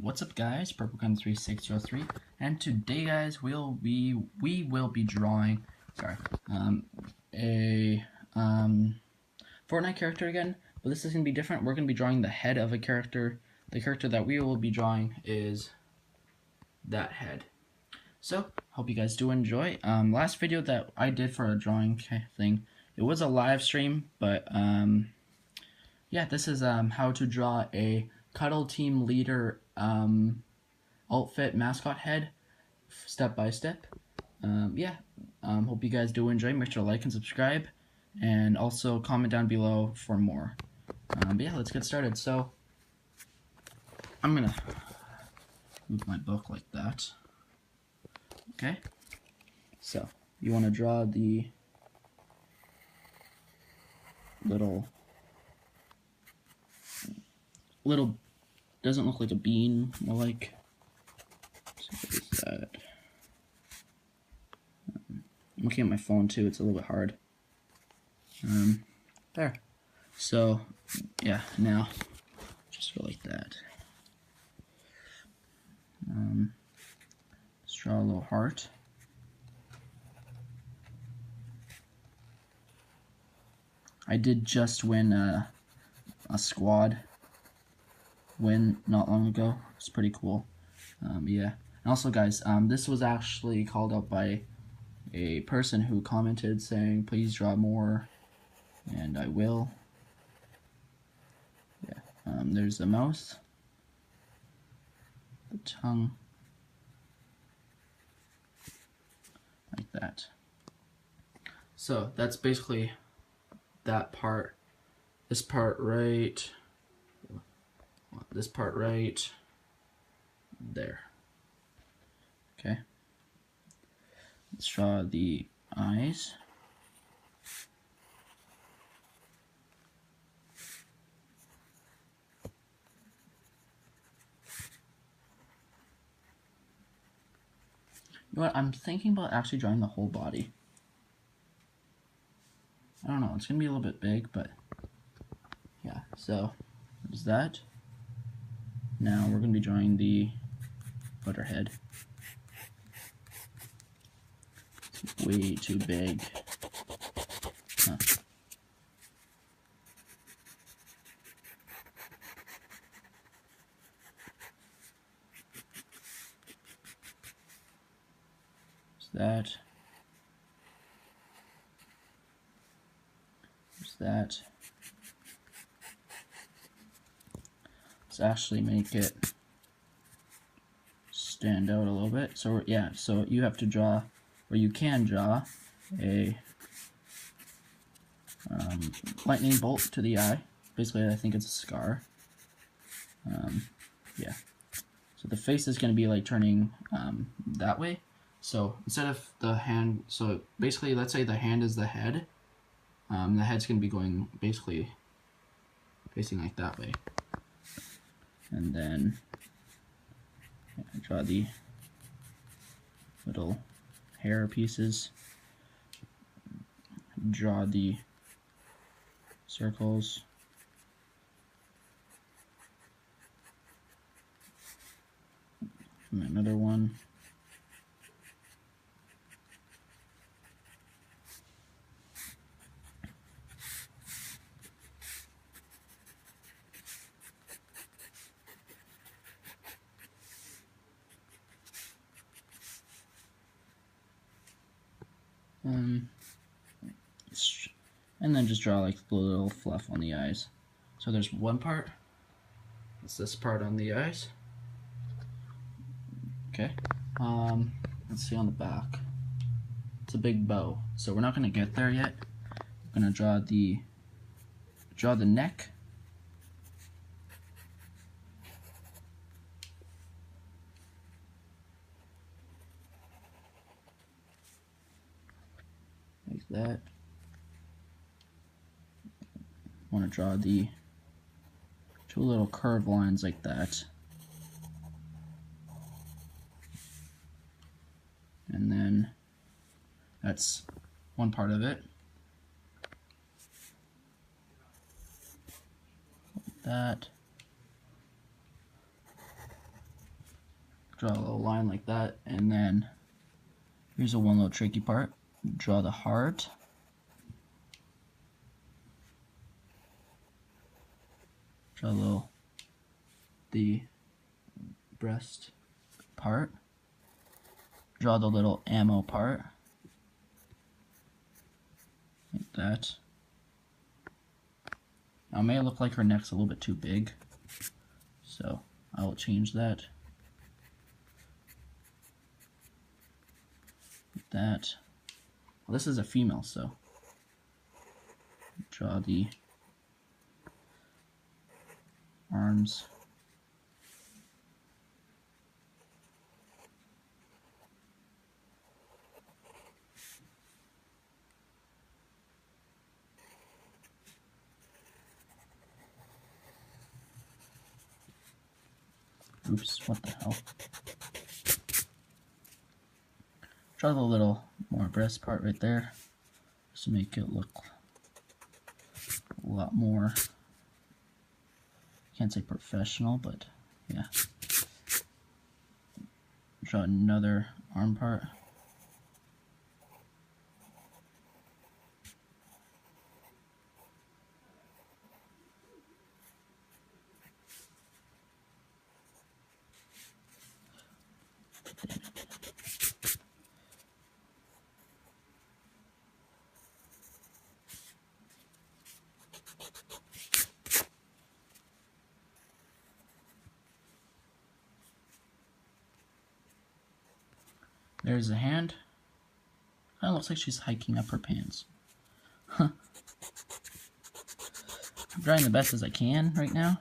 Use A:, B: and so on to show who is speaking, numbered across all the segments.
A: What's up, guys? PurpleGun3603, and today, guys, we will be drawing a Fortnite character again, but this is gonna be different. We're gonna be drawing the head of a character. The character that we will be drawing is that head. So hope you guys do enjoy. Last video that I did for a drawing thing, it was a live stream, but yeah, this is how to draw a Cuddle team leader outfit mascot head, step by step. Hope you guys do enjoy. Make sure to like and subscribe, and also comment down below for more. Yeah, let's get started. So I'm gonna move my book like that. Okay, so you want to draw the little doesn't look like a bean, more like, so what is that? I'm looking at my phone too, it's a little bit hard. There. So yeah, now just go like that. Let's draw a little heart. I did just win a squad win not long ago. It's pretty cool. Yeah. And also, guys, this was actually called out by a person who commented saying, please draw more, and I will. Yeah. There's the mouth, the tongue, like that. So that's basically that part. This part right there. Okay, let's draw the eyes. You know what, I'm thinking about actually drawing the whole body. I don't know, it's gonna be a little bit big, but yeah, so there's that. Now we're going to be drawing the butterhead. It's way too big. Huh. There's that. There's that. Let's actually make it stand out a little bit. So yeah, so you have to draw, or you can draw, a lightning bolt to the eye. Basically, I think it's a scar. Yeah. So the face is going to be like turning that way. So instead of the hand, so basically, let's say the hand is the head. The head's going to be going basically facing like that way. And then draw the little hair pieces, draw the circles, and another one. And then just draw like a little fluff on the eyes. So there's one part. It's this part on the eyes. Okay. Let's see on the back. It's a big bow. So we're not gonna get there yet. I'm gonna draw the neck. Like that. Want to draw the two little curved lines like that, and then that's one part of it, like that. draw a little line like that, and then here's a one little tricky part. Draw the heart. Draw the breast part. Draw the little ammo part. Like that. Now it may look like her neck's a little bit too big, so I will change that. Like that. Well, this is a female, so draw the arms. Oops, what the hell? Draw the little more breast part right there, just to make it look a lot more, can't say professional, but yeah. Draw another arm part. There's a hand. Kind of looks like she's hiking up her pants. Huh. I'm trying the best as I can right now.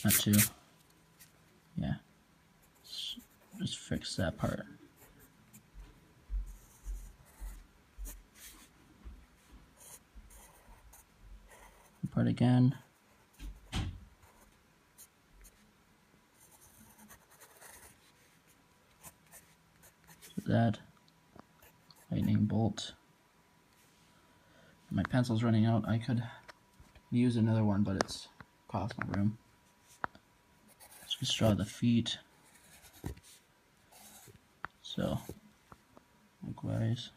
A: Not to, yeah. Just fix that part. Part again. That lightning bolt. My pencil's running out. I could use another one, but it's cost my room. Let's just draw the feet. So, likewise,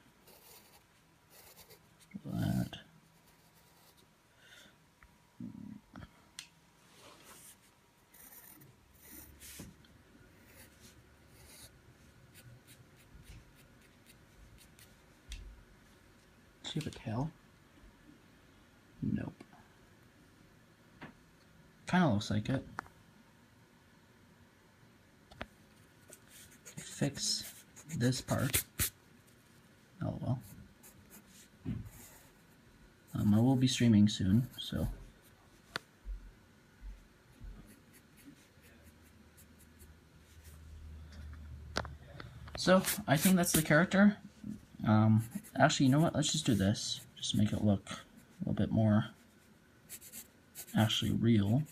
A: that. Does she have a tail? Nope. Kind of looks like it. Fix this part. Oh well. I will be streaming soon, so. So, I think that's the character. Actually, you know what? Let's just do this. Just make it look a little bit more actually real.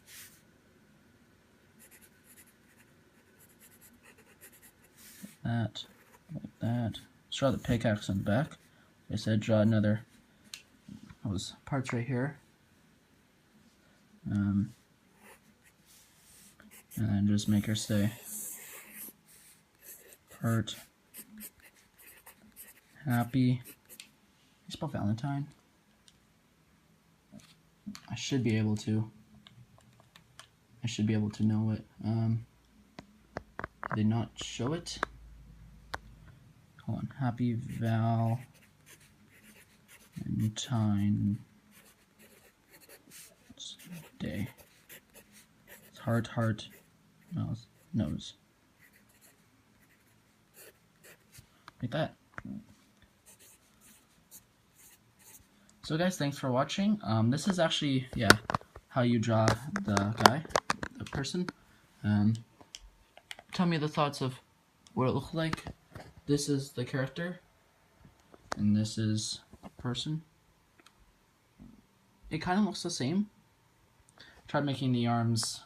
A: Like that. Let's draw the pickaxe on the back. Like I said, draw another those parts right here. And then just make her stay hurt, happy. You spell Valentine? I should be able to. I should be able to know it. Did not show it. Hold on. Happy Valentine. Day. It's heart, nose. Like that. So guys, thanks for watching. This is actually, yeah, how you draw the guy, the person. Tell me the thoughts of what it looked like. This is the character, and this is the person. It kind of looks the same. Tried making the arms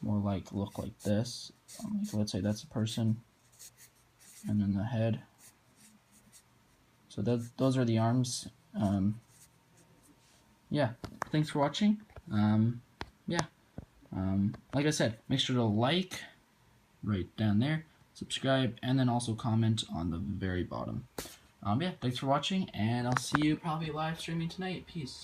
A: more like look like this. Like, let's say that's a person, and then the head. So those are the arms. Yeah, thanks for watching. Yeah, like I said, make sure to like, right down there, subscribe, and then also comment on the very bottom. Yeah, thanks for watching, and I'll see you probably live streaming tonight. Peace.